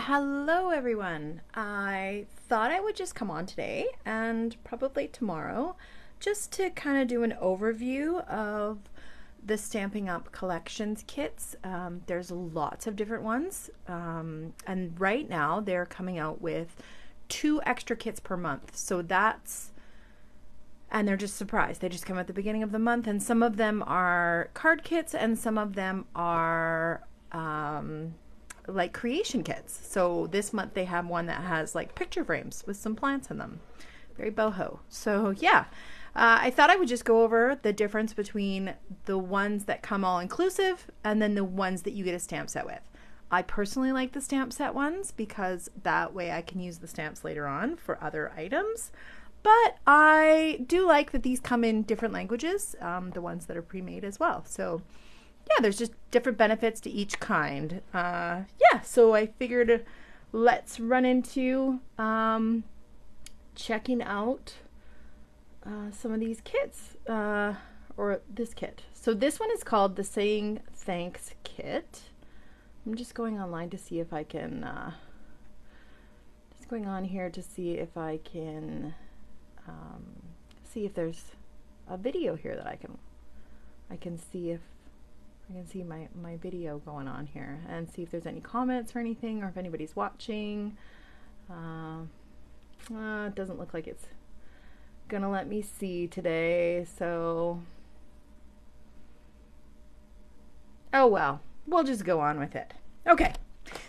Hello everyone. I thought I would just come on today and probably tomorrow just to kind of do an overview of the Stamping Up collections kits. There's lots of different ones, and right now they're coming out with 2 extra kits per month. So and they're just surprised. They just come at the beginning of the month, and some of them are card kits and some of them are like creation kits. So this month they have one that has like picture frames with some plants in them. Very boho. So yeah, I thought I would just go over the difference between the ones that come all inclusive and then the ones that you get a stamp set with. I personally like the stamp set ones because that way I can use the stamps later on for other items. But I do like that these come in different languages, the ones that are pre-made as well. So yeah, there's just different benefits to each kind. Yeah, so I figured let's run into checking out some of these kits, or this kit. So this one is called the Saying Thanks Kit. I'm just going online to see if I can, just going on here to see if I can see if there's a video here that I can see if I can see my video going on here and see if there's any comments or anything, or if anybody's watching. It doesn't look like it's gonna let me see today, so oh well, we'll just go on with it. Okay,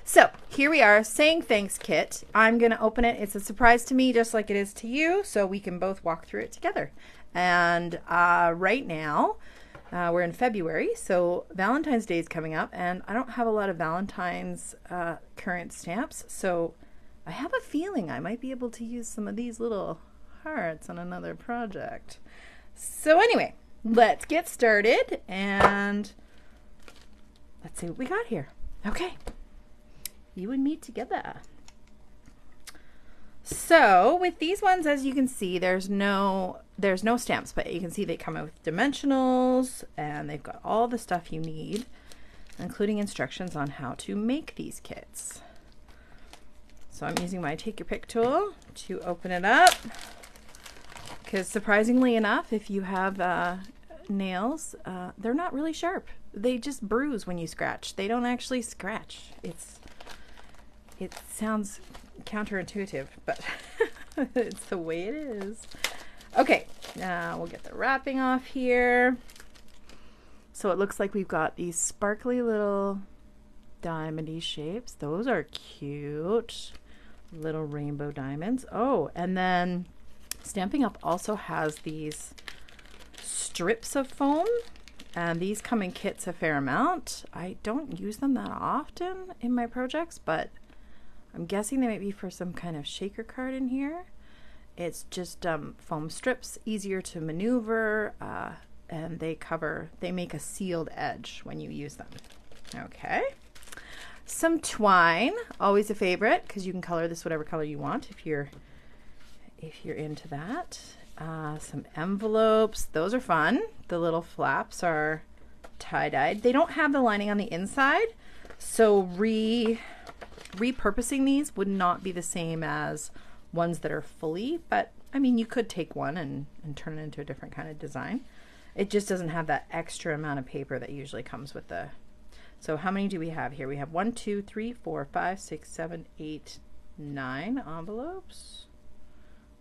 so here we are, Saying Thanks Kit. I'm gonna open it. It's a surprise to me just like it is to you, so we can both walk through it together. And right now we're in February, so Valentine's Day is coming up, and I don't have a lot of Valentine's current stamps, so I have a feeling I might be able to use some of these little hearts on another project. So anyway, let's get started, and let's see what we got here. Okay, you and me together. So with these ones, as you can see, there's no stamps, but you can see they come out with dimensionals, and they've got all the stuff you need, including instructions on how to make these kits. So I'm using my Take Your Pick tool to open it up, because surprisingly enough, if you have nails, they're not really sharp. They just bruise when you scratch. They don't actually scratch. It sounds counterintuitive, but it's the way it is. Okay, now we'll get the wrapping off here. So it looks like we've got these sparkly little diamondy shapes. Those are cute. Little rainbow diamonds. Oh, and then Stampin' Up also has these strips of foam, and these come in kits a fair amount. I don't use them that often in my projects, but I'm guessing they might be for some kind of shaker card in here. It's just foam strips, easier to maneuver, and they make a sealed edge when you use them. Okay. Some twine, always a favorite, because you can color this whatever color you want if you're into that. Some envelopes, those are fun. The little flaps are tie-dyed. They don't have the lining on the inside, so repurposing these would not be the same as ones that are fully, but I mean, you could take one and turn it into a different kind of design. It just doesn't have that extra amount of paper that usually comes with the. So how many do we have here? We have 1, 2, 3, 4, 5, 6, 7, 8, 9 envelopes.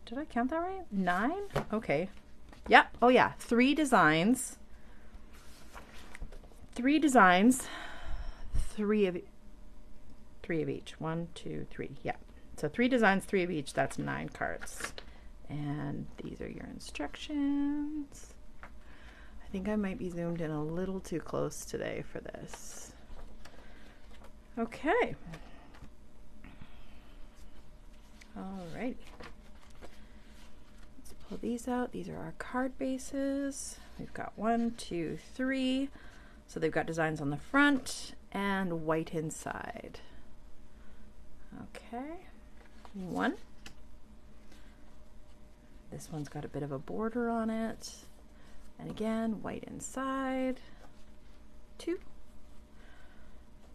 Did I count that right? 9? Okay. Yeah. Oh yeah. 3 designs. 3 designs. 3 of each. 1, 2, 3. Yeah. So 3 designs, 3 of each. That's 9 cards. And these are your instructions. I think I might be zoomed in a little too close today for this. Okay. Alrighty. Let's pull these out. These are our card bases. We've got 1, 2, 3. So they've got designs on the front and white inside. Okay. 1. This one's got a bit of a border on it. And again, white inside. 2.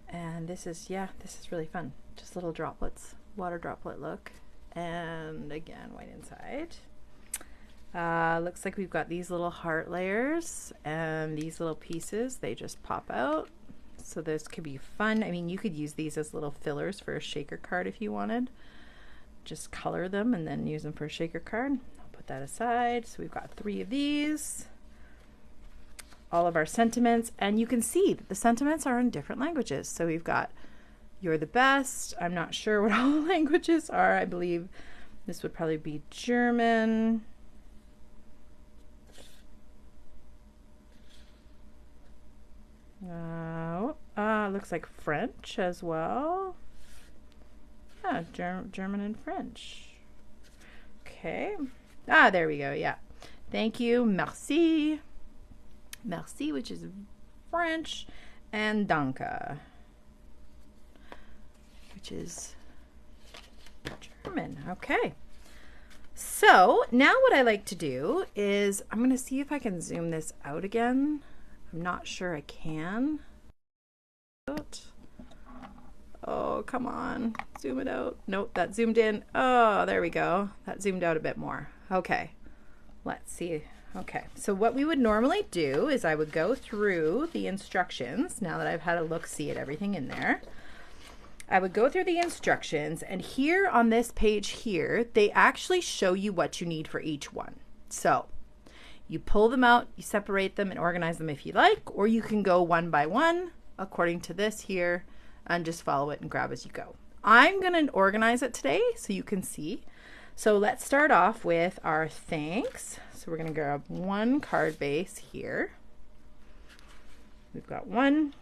And this is, yeah, this is really fun. just little droplets, water droplet look. And again, white inside. Looks like we've got these little heart layers and these little pieces, they just pop out. So this could be fun. I mean, you could use these as little fillers for a shaker card if you wanted. Just color them and then use them for a shaker card. I'll put that aside. So we've got 3 of these. All of our sentiments, and you can see that the sentiments are in different languages. So we've got "You're the best." I'm not sure what all the languages are. I believe this would probably be German. Looks like French as well. Yeah, German and French. Okay. There we go. Yeah. Thank you. Merci. Merci, which is French, and Danke, which is German. Okay. So now what I like to do is I'm going to see if I can zoom this out again. I'm not sure I can. Oh, come on. Zoom it out. Nope, that zoomed in. Oh, there we go. That zoomed out a bit more. Okay. Let's see. Okay, so what we would normally do is I would go through the instructions now that I've had a look-see at everything in there. I would go through the instructions, and here on this page here, they actually show you what you need for each one. So you pull them out, you separate them and organize them if you like, or you can go one by one according to this here and just follow it and grab as you go. I'm going to organize it today so you can see. So let's start off with our thanks. So we're going to grab one card base here. We've got one.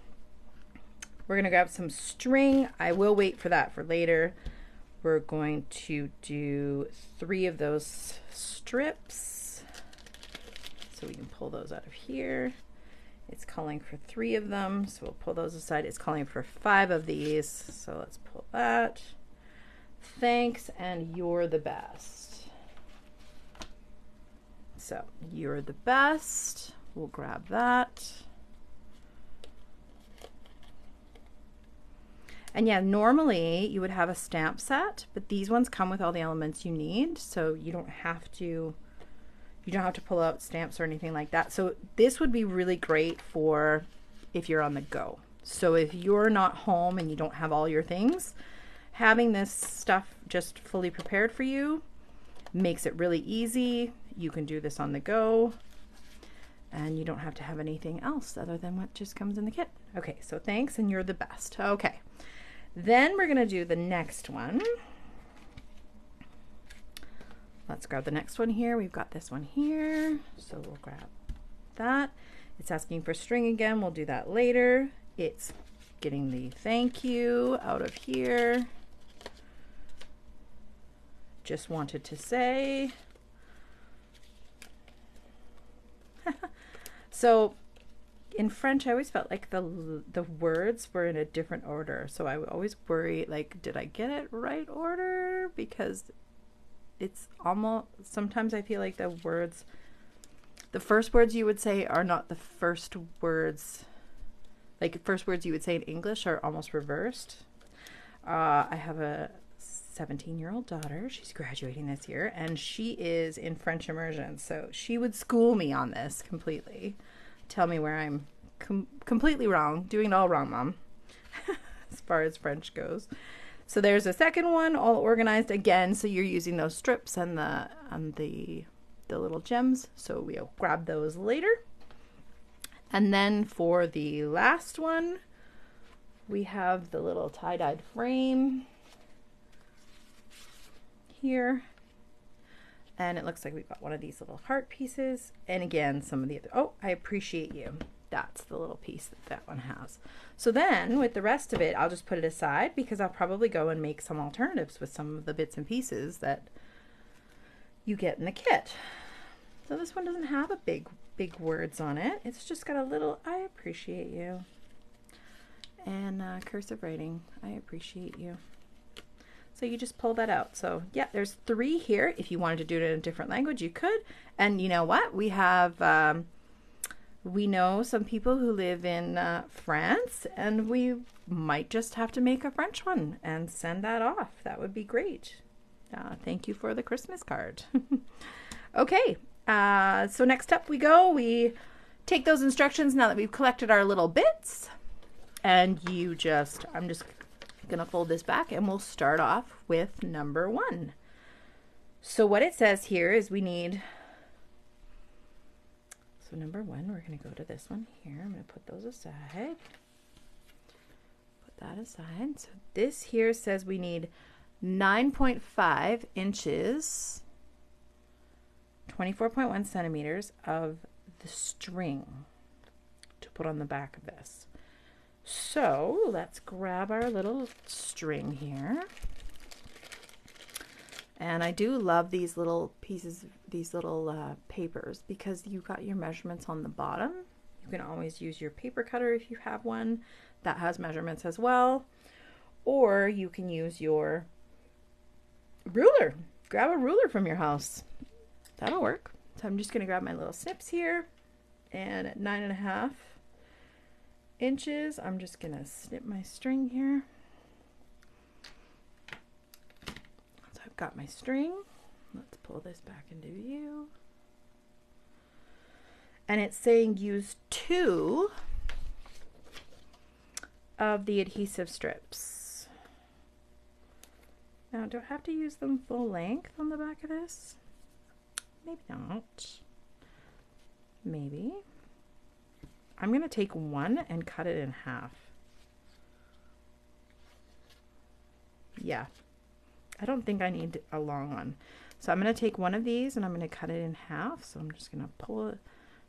We're going to grab some string. I will wait for that for later. We're going to do 3 of those strips. So we can pull those out of here. It's calling for 3 of them, so we'll pull those aside. It's calling for 5 of these, so let's pull that. Thanks, and you're the best. So you're the best. We'll grab that. And yeah, normally you would have a stamp set, but these ones come with all the elements you need, so you don't have to pull out stamps or anything like that. So this would be really great for if you're on the go. So if you're not home and you don't have all your things, having this stuff just fully prepared for you makes it really easy. You can do this on the go and you don't have to have anything else other than what just comes in the kit. Okay, so thanks, and you're the best. Okay, then we're gonna do the next one. Let's grab the next one here. We've got this one here, so we'll grab that. It's asking for string again. We'll do that later. It's getting the thank you out of here. Just wanted to say. So in French, I always felt like the words were in a different order. So I would always worry, like, did I get it right order? Because it's almost, sometimes I feel like the first words you would say are not the first words, like first words you would say in English are almost reversed. I have a 17-year-old daughter. She's graduating this year, and she is in French immersion. So she would school me on this completely, tell me where I'm completely wrong, doing it all wrong, Mom, as far as French goes. So there's a second one, all organized again. So you're using those strips and the little gems. So we'll grab those later. And then for the last one, we have the little tie-dyed frame here. And it looks like we've got one of these little heart pieces. And again, some of the other, oh, I appreciate you. That's the little piece that one has. So then with the rest of it, I'll just put it aside because I'll probably go and make some alternatives with some of the bits and pieces that you get in the kit. So this one doesn't have a big words on it. It's just got a little, I appreciate you. And cursive writing, I appreciate you. So you just pull that out. So yeah, there's 3 here. If you wanted to do it in a different language, you could. And you know what? We have We know some people who live in France, and we might just have to make a French one and send that off. That would be great. Thank you for the Christmas card. Okay, so next up we go. We take those instructions now that we've collected our little bits, and I'm just gonna fold this back and we'll start off with number 1. So what it says here is we need, so number 1, we're gonna go to this one here. I'm gonna put those aside. Put that aside. So this here says we need 9.5 inches, 24.1 centimeters of the string to put on the back of this. So let's grab our little string here. And I do love these little pieces, these little papers, because you got your measurements on the bottom. You can always use your paper cutter if you have one that has measurements as well. Or you can use your ruler. Grab a ruler from your house. That'll work. So I'm just going to grab my little snips here, and at 9.5 inches, I'm just going to snip my string here. So I've got my string. Let's pull this back into view. And it's saying use 2 of the adhesive strips. Now, do I have to use them full length on the back of this? Maybe not. Maybe. I'm going to take 1 and cut it in half. Yeah. I don't think I need a long one. So I'm going to take one of these and I'm going to cut it in half. So I'm just going to pull it,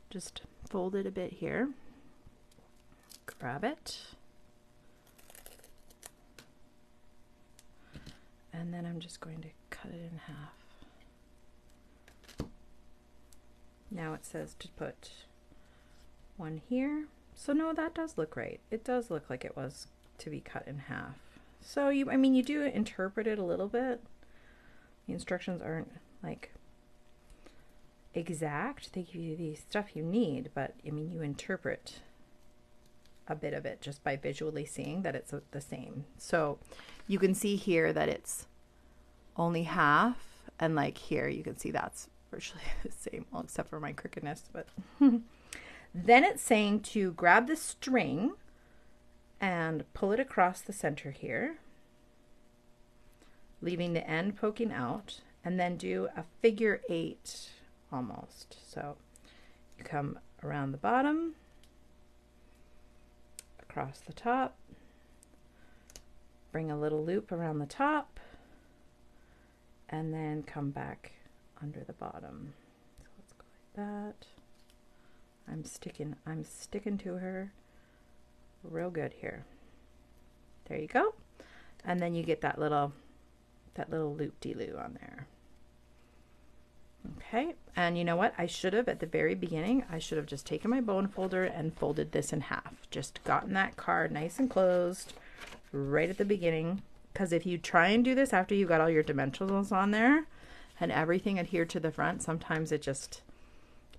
just fold it a bit here. Grab it. And then I'm just going to cut it in half. Now it says to put 1 here. So no, that does look right. It does look like it was to be cut in half. So I mean, you do interpret it a little bit. The instructions aren't like exact. They give you the stuff you need, but I mean, you interpret a bit of it just by visually seeing that it's the same. So you can see here that it's only half, and like here you can see that's virtually the same, well, except for my crookedness. But then it's saying to grab the string and pull it across the center here, leaving the end poking out, and then do a figure 8 almost. So you come around the bottom, across the top, bring a little loop around the top, and then come back under the bottom. So let's go like that. I'm sticking to her real good here. There you go. And then you get that little loop-de-loo on there. Okay, and you know what? I should have, at the very beginning, I should have just taken my bone folder and folded this in half. Just gotten that card nice and closed right at the beginning. Because if you try and do this after you got all your dimensionals on there and everything adhered to the front, sometimes it just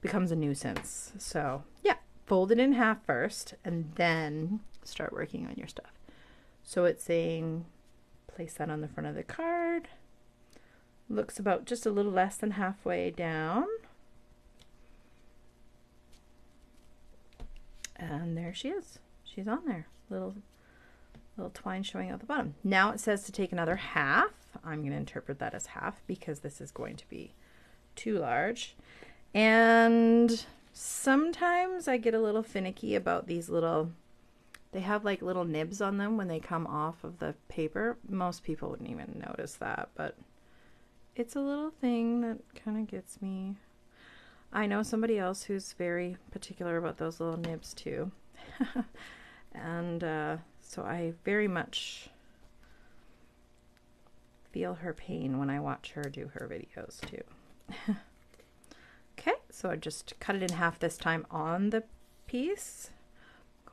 becomes a nuisance. So yeah, fold it in half first and then start working on your stuff. So it's saying place that on the front of the card. Looks about just a little less than halfway down. And there she is. She's on there. Little twine showing out the bottom. Now it says to take another half. I'm going to interpret that as half because this is going to be too large. And sometimes I get a little finicky about these little, they have like little nibs on them when they come off of the paper. Most people wouldn't even notice that, but it's a little thing that kind of gets me. I know somebody else who's very particular about those little nibs too. And so I very much feel her pain when I watch her do her videos too. Okay, so I just cut it in half this time on the piece.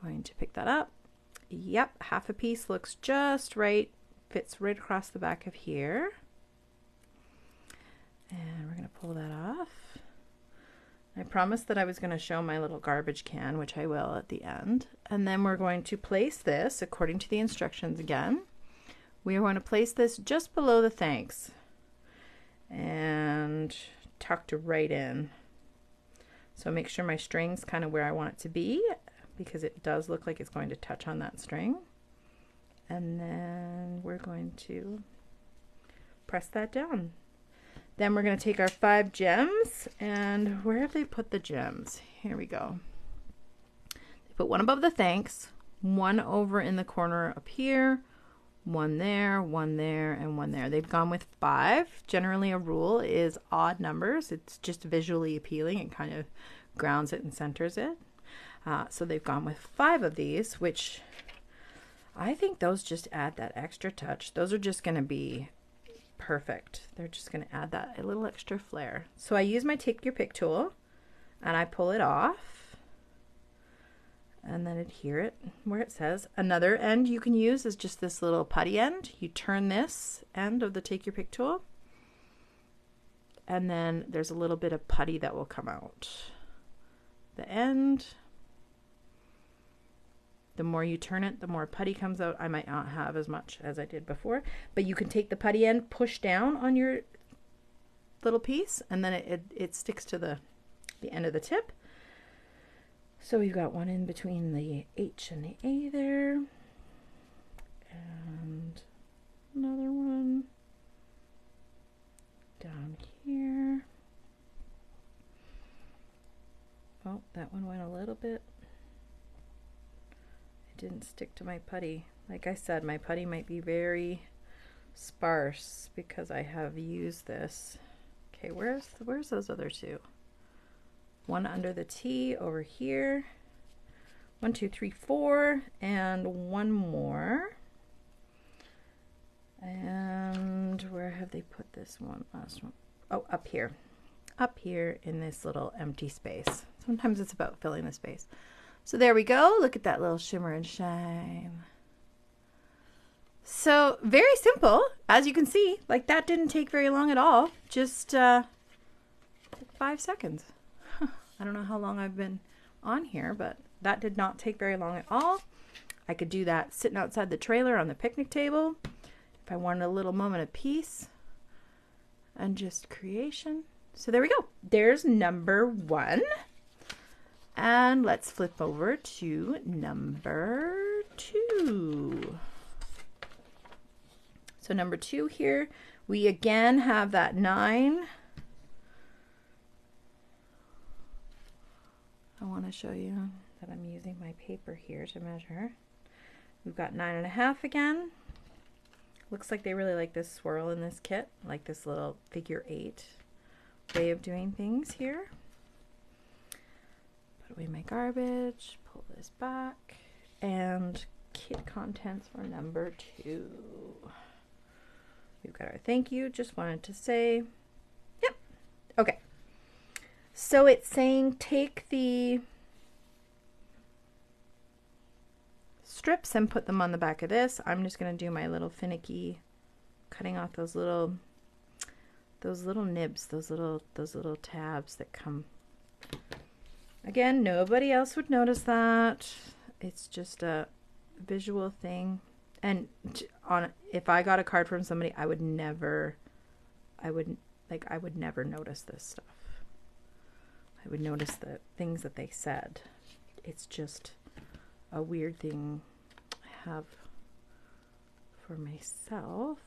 Going to pick that up. Yep, half a piece looks just right. Fits right across the back of here. And we're going to pull that off. I promised that I was going to show my little garbage can, which I will at the end. And then we're going to place this according to the instructions again. We are going to place this just below the thanks and tucked right in. So make sure my string's kind of where I want it to be, because it does look like it's going to touch on that string. And then we're going to press that down. Then we're going to take our 5 gems, and where have they put the gems? Here we go. They put one above the thanks, one over in the corner up here, one there, and one there. They've gone with 5. Generally a rule is odd numbers. It's just visually appealing. It kind of grounds it and centers it. So they've gone with 5 of these, which I think those just add that extra touch. Those are just going to be perfect. They're just going to add that a little extra flair. So I use my take your pick tool and I pull it off and then adhere it where it says. Another end you can use is just this little putty end. You turn this end of the take your pick tool and then there's a little bit of putty that will come out. The end, the more you turn it, the more putty comes out. I might not have as much as I did before, but you can take the putty end, push down on your little piece, and then it sticks to the end of the tip. So we've got one in between the H and the A there, and another one down here. Oh, that one went a little bit. Didn't stick to my putty. Like I said, my putty might be very sparse because I have used this. Okay, where's those other 2? One under the T over here. 1, 2, 3, 4, and one more. And where have they put this one? Last one. Oh, up here. Up here in this little empty space. Sometimes it's about filling the space. So there we go. Look at that little shimmer and shine. So very simple, as you can see. Like that didn't take very long at all. Just 5 seconds. I don't know how long I've been on here, but that did not take very long at all. I could do that sitting outside the trailer on the picnic table if I wanted a little moment of peace and just creation. So there we go. There's number 1. And let's flip over to number 2. So number 2 here, we again have that 9. I want to show you that I'm using my paper here to measure. We've got 9.5 again. Looks like they really like this swirl in this kit, like this little figure 8 way of doing things here. Put away my garbage, pull this back, and kit contents for number 2. We've got our thank you, just wanted to say, yep, okay. So it's saying take the strips and put them on the back of this. I'm just going to do my little finicky cutting off those little nibs, those little tabs that come. Again, nobody else would notice that. It's just a visual thing. And if I got a card from somebody, I would never notice this stuff. I would notice the things that they said. It's just a weird thing I have for myself.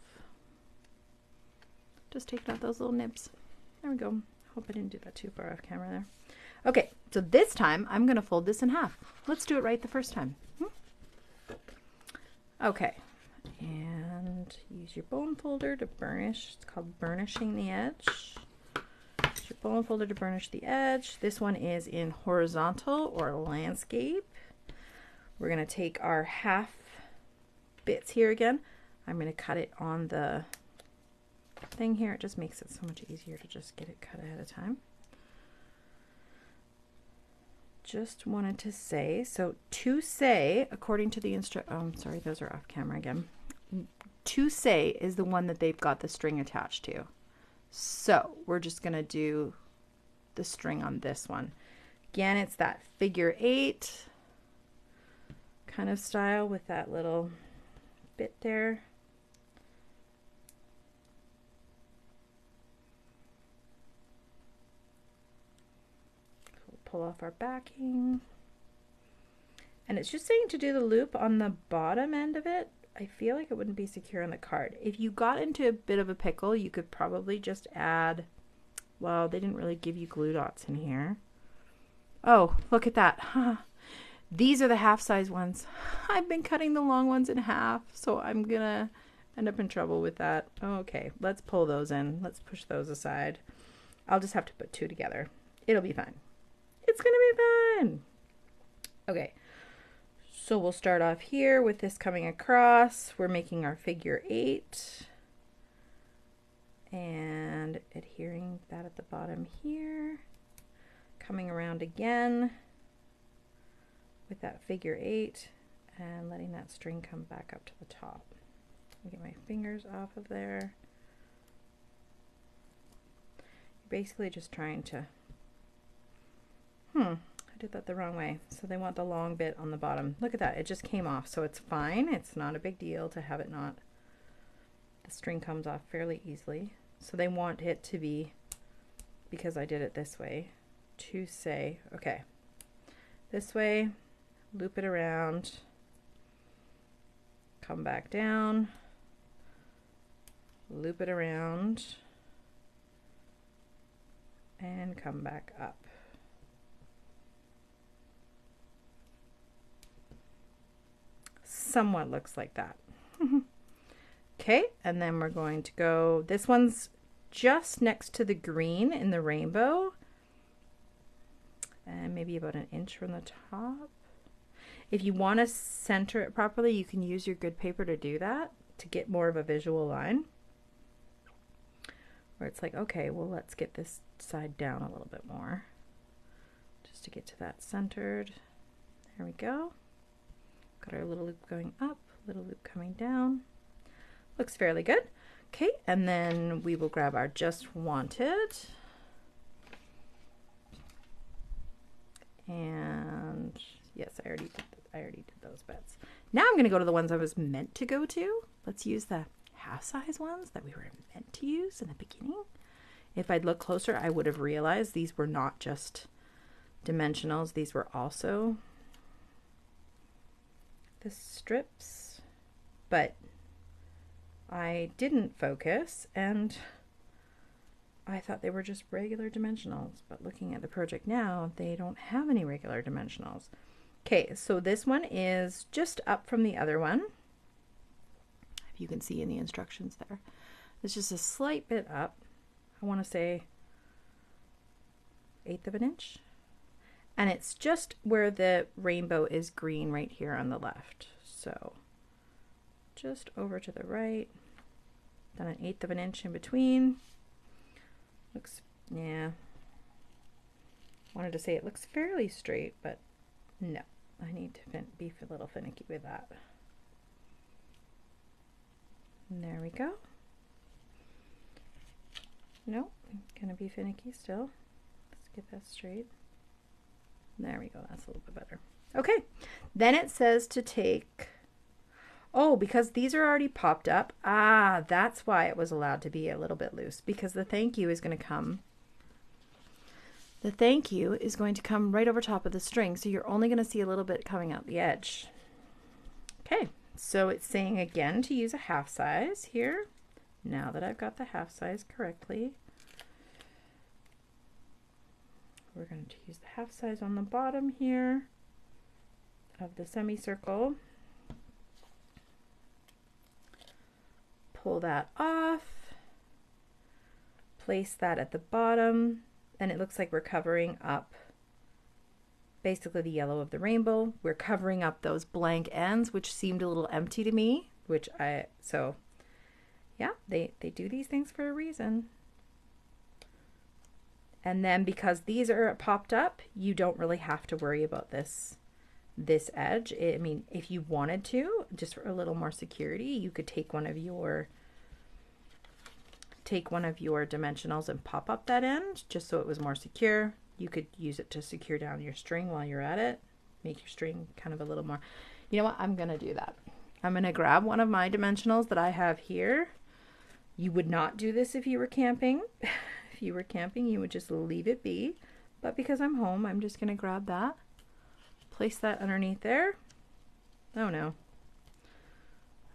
Just taking out those little nibs. There we go. Hope I didn't do that too far off camera there. Okay, so this time I'm going to fold this in half. Let's do it right the first time. Okay, and use your bone folder to burnish. It's called burnishing the edge. Use your bone folder to burnish the edge. This one is in horizontal or landscape. We're going to take our half bits here again. I'm going to cut it on the thing here. It just makes it so much easier to just get it cut ahead of time. Just wanted to say, so to say, according to the I'm sorry, those are off camera again. To say is the one that they've got the string attached to. So we're just going to do the string on this one. Again, it's that figure 8 kind of style with that little bit there. We'll pull off our backing. And it's just saying to do the loop on the bottom end of it. I feel like it wouldn't be secure on the card. If you got into a bit of a pickle, you could probably just add, well, they didn't really give you glue dots in here. Oh, look at that. These are the half size ones. I've been cutting the long ones in half, so I'm gonna end up in trouble with that. Okay, let's pull those in. Let's push those aside. I'll just have to put 2 together. It'll be fine. It's gonna be fun. Okay. So we'll start off here with this coming across. We're making our figure 8 and adhering that at the bottom here. Coming around again with that figure 8 and letting that string come back up to the top. I'll get my fingers off of there. You're basically just trying to, I did that the wrong way. So they want the long bit on the bottom. Look at that, it just came off, so it's fine. It's not a big deal to have it not, the string comes off fairly easily. So they want it to be, because I did it this way, to say, okay, this way, loop it around, come back down, loop it around, and come back up. Somewhat looks like that. Okay, and then we're going to go, this one's just next to the green in the rainbow, and maybe about 1 inch from the top. If you want to center it properly, you can use your good paper to do that, to get more of a visual line. Where it's like, okay, well, let's get this side down a little bit more, just to get to that centered. There we go. Got our little loop going up, little loop coming down. Looks fairly good. Okay, and then we will grab our Just Wanted. And yes, I already did those bits. Now I'm going to go to the ones I was meant to go to. Let's use the half size ones that we were meant to use in the beginning. If I'd looked closer, I would have realized these were not just dimensionals. These were also the strips, but I didn't focus and I thought they were just regular dimensionals, but looking at the project now, they don't have any regular dimensionals. Okay, so this one is just up from the other one. If you can see in the instructions there, it's just a slight bit up. I want to say 1/8 of an inch. And it's just where the rainbow is green right here on the left. So just over to the right, then 1/8 of an inch in between. Looks, yeah, wanted to say it looks fairly straight, but no, I need to be a little finicky with that. And there we go. Nope, gonna be finicky still. Let's get that straight. There we go, that's a little bit better. Okay, then it says to take, oh, because these are already popped up, that's why it was allowed to be a little bit loose, because the thank you is going to come. The thank you is going to come right over top of the string, so you're only going to see a little bit coming out the edge. Okay, so it's saying again to use a half size here. Now that I've got the half size correctly, we're going to use the half size on the bottom here of the semicircle. Pull that off, place that at the bottom, and it looks like we're covering up basically the yellow of the rainbow. We're covering up those blank ends, which seemed a little empty to me, so yeah, they do these things for a reason. And then because these are popped up, you don't really have to worry about this edge. I mean, if you wanted to, just for a little more security, you could take one of your take one of your dimensionals and pop up that end just so it was more secure. You could use it to secure down your string while you're at it. Make your string kind of a little more. You know what? I'm going to do that. I'm going to grab one of my dimensionals that I have here. You would not do this if you were camping. If you were camping, you would just leave it be. But because I'm home, I'm just going to grab that. Place that underneath there. Oh no.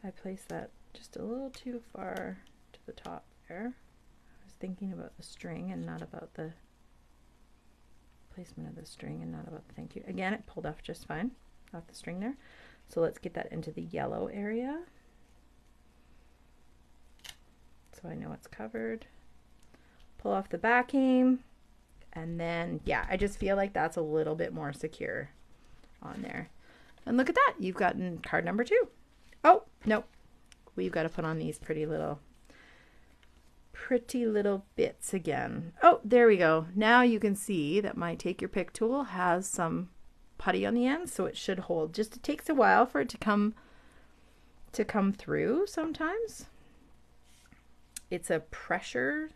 I placed that just a little too far to the top there. I was thinking about the string and not about the placement of the string and not about the thank you. Again, it pulled off just fine off the string there. So let's get that into the yellow area. So I know it's covered. Pull off the backing. And then, yeah, I just feel like that's a little bit more secure on there. And look at that. You've gotten card number 2. Oh, no. We've got to put on these pretty little bits again. Oh, there we go. Now you can see that my Take Your Pick tool has some putty on the end, so it should hold. Just it takes a while for it to come through sometimes. It's a pressure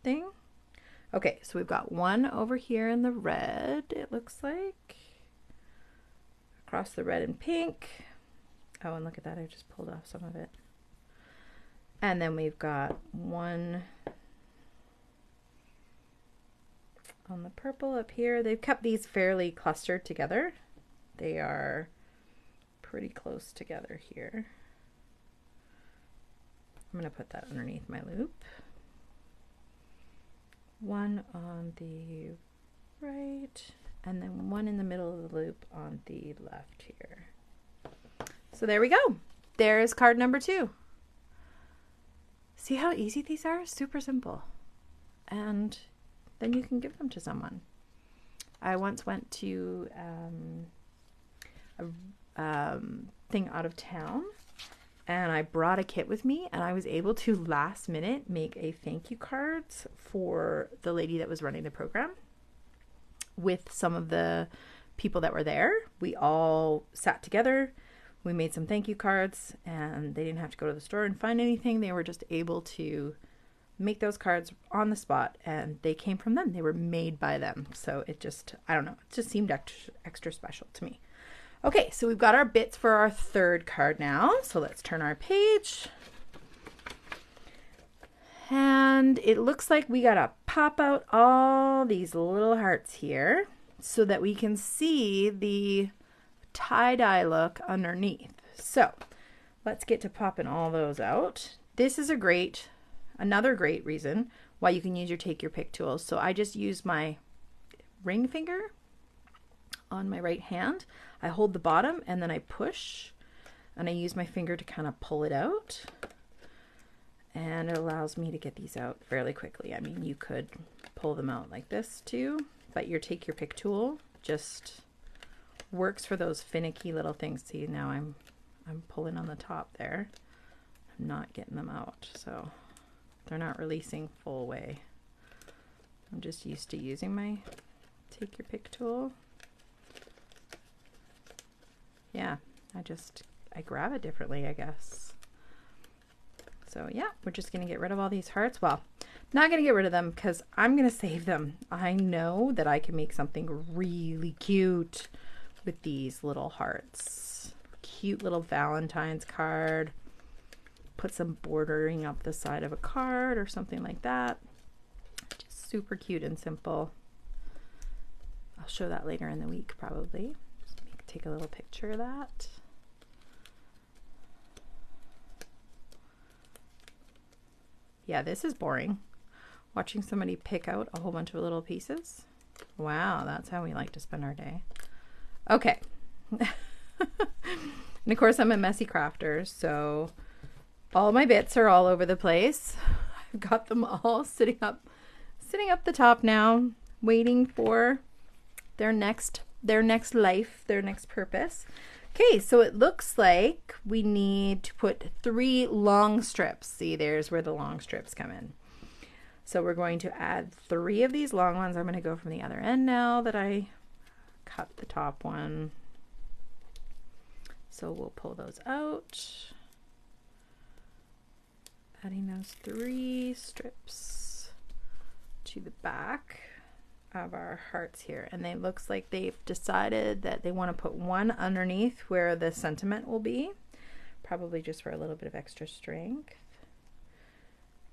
thing. Okay, so we've got one over here in the red, it looks like. Across the red and pink. Oh, and look at that, I just pulled off some of it. And then we've got one on the purple up here. They've kept these fairly clustered together. They are pretty close together here. I'm going to put that underneath my loop. One on the right, and then one in the middle of the loop on the left here. So there we go. There's card number 2. See how easy these are? Super simple. And then you can give them to someone. I once went to a thing out of town, and I brought a kit with me, and I was able to last minute make a thank you cards for the lady that was running the program with some of the people that were there. We all sat together. We made some thank you cards, and they didn't have to go to the store and find anything. They were just able to make those cards on the spot, and they came from them. They were made by them. So it just, I don't know, it just seemed extra special to me. Okay, so we've got our bits for our 3rd card now. So let's turn our page. And it looks like we gotta pop out all these little hearts here so that we can see the tie-dye look underneath. So let's get to popping all those out. This is another great reason why you can use your Take Your Pick tools. So I just use my ring finger on my right hand. I hold the bottom and then I push, and I use my finger to kind of pull it out, and it allows me to get these out fairly quickly. I mean, you could pull them out like this too, but your Take Your Pick tool just works for those finicky little things. See, now I'm pulling on the top there. I'm not getting them out, so they're not releasing full way. I'm just used to using my Take Your Pick tool. Yeah, I grab it differently, I guess. So yeah, we're just gonna get rid of all these hearts. Well, not gonna get rid of them because I'm gonna save them. I know that I can make something really cute with these little hearts. Cute little Valentine's card. Put some bordering up the side of a card or something like that. Just super cute and simple. I'll show that later in the week probably. Just take a little picture of that. Yeah, this is boring. Watching somebody pick out a whole bunch of little pieces. Wow, that's how we like to spend our day. Okay. And of course I'm a messy crafter, so all my bits are all over the place. I've got them all sitting up the top now, waiting for their next life, their next purpose. Okay, so it looks like we need to put 3 long strips. See, there's where the long strips come in. So we're going to add 3 of these long ones. I'm going to go from the other end now that I cut the top one. So we'll pull those out. adding those 3 strips to the back of our hearts here, and it looks like they've decided that they want to put one underneath where the sentiment will be, probably just for a little bit of extra strength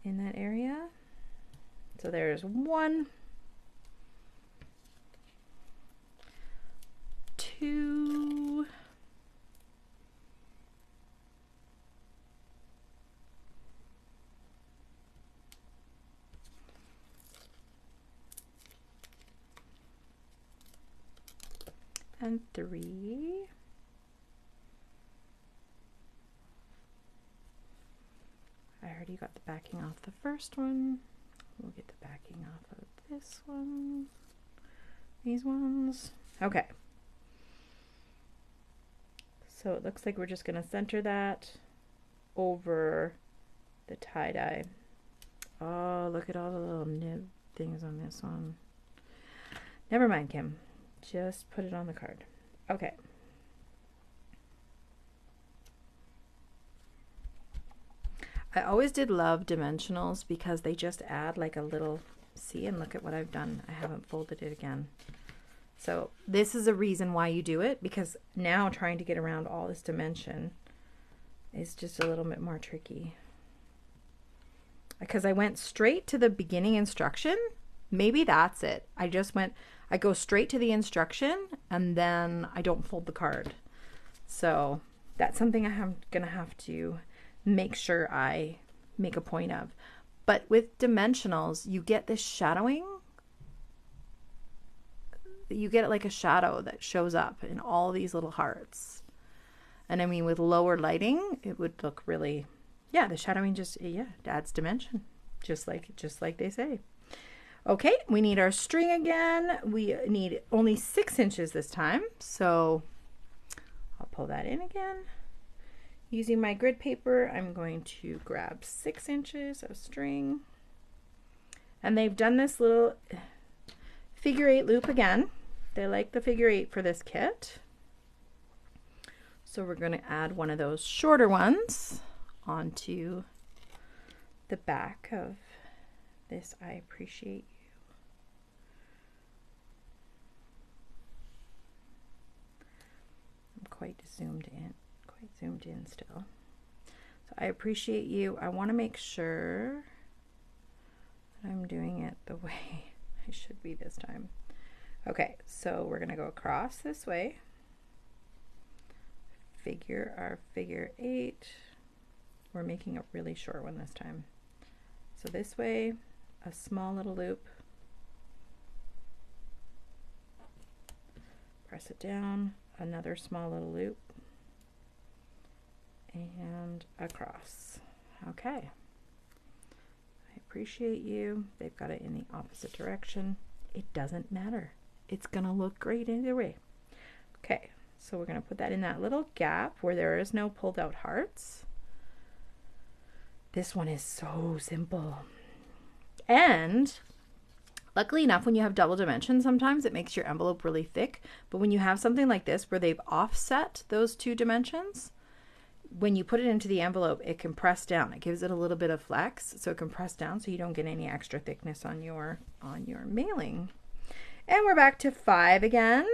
in that area. So there's 1, 2, and 3. I already got the backing off the first one. We'll get the backing off of this one. These ones. Okay. So it looks like we're just going to center that over the tie-dye. Oh, look at all the little nib things on this one. Never mind, Kim. Just put it on the card. Okay. I always did love dimensionals because they just add like a little, see, and look at what I've done. I haven't folded it again. So this is a reason why you do it, because now trying to get around all this dimension is just a little bit more tricky. Because I went straight to the beginning instruction. Maybe that's it. I go straight to the instruction and then I don't fold the card. So that's something I'm gonna have to make sure I make a point of. But with dimensionals, you get this shadowing. You get like a shadow that shows up in all these little hearts. And I mean, with lower lighting, it would look really, yeah, the shadowing just, yeah, adds dimension, just like they say. Okay, we need our string again. We need only 6 inches this time. So I'll pull that in again. Using my grid paper, I'm going to grab 6 inches of string. And they've done this little figure 8 loop again. They like the figure 8 for this kit. So we're going to add one of those shorter ones onto the back of this I Appreciate You. I'm quite zoomed in still. So I appreciate you. I want to make sure that I'm doing it the way I should be this time. Okay, so we're going to go across this way. Figure our figure 8. We're making a really short one this time. So this way, a small little loop. Press it down, another small little loop, and across. Okay. I appreciate you. They've got it in the opposite direction. It doesn't matter. It's going to look great either way. Okay, so we're going to put that in that little gap where there is no pulled out hearts. This one is so simple. And luckily enough, when you have double dimensions, sometimes it makes your envelope really thick. But when you have something like this where they've offset those 2 dimensions, when you put it into the envelope, it can press down. It gives it a little bit of flex, so it can press down so you don't get any extra thickness on your mailing. And we're back to 5 again.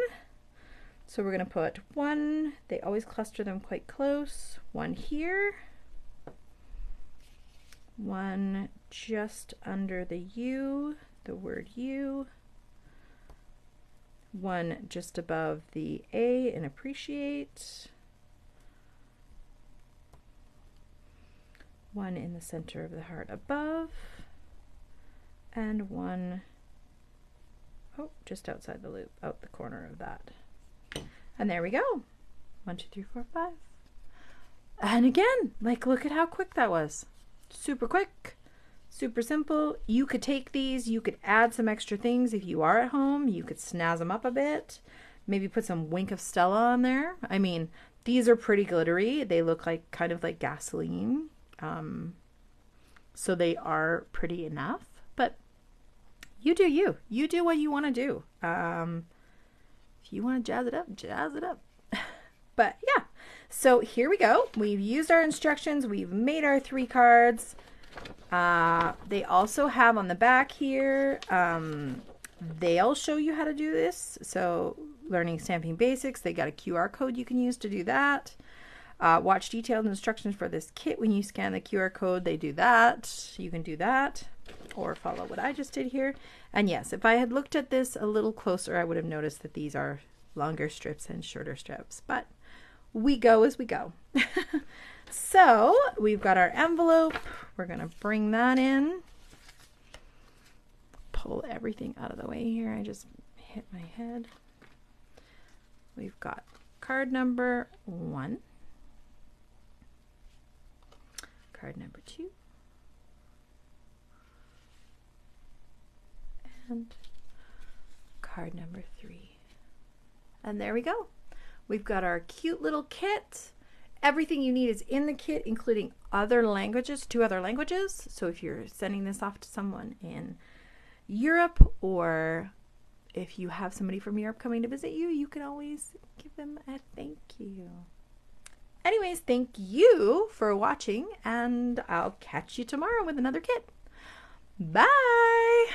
So we're going to put 1, they always cluster them quite close, 1 here, 1 just under the U, the word U, 1 just above the A in Appreciate, 1 in the center of the heart above, and 1 just outside the loop, out the corner of that. And there we go. 1, 2, 3, 4, 5. And again, like, look at how quick that was. Super quick, super simple. You could take these, you could add some extra things if you are at home. You could snazz them up a bit. Maybe put some Wink of Stella on there. I mean, these are pretty glittery. They look like kind of like gasoline. So they are pretty enough, but you do you. You do what you want to do. If you want to jazz it up, jazz it up. But yeah, so here we go. We've used our instructions. We've made our 3 cards. They also have on the back here, they'll show you how to do this. So learning stamping basics, they got a QR code you can use to do that. Watch detailed instructions for this kit. When you scan the QR code, they do that. You can do that or follow what I just did here. And yes, if I had looked at this a little closer, I would have noticed that these are longer strips and shorter strips, but we go as we go. So we've got our envelope. We're going to bring that in. Pull everything out of the way here. I just hit my head. We've got card number 1, card number 2, and card number 3. And there we go. We've got our cute little kit. Everything you need is in the kit, including other languages, 2 other languages. So if you're sending this off to someone in Europe, or if you have somebody from Europe coming to visit you, you can always give them a thank you. Anyways, thank you for watching, and I'll catch you tomorrow with another kit. Bye!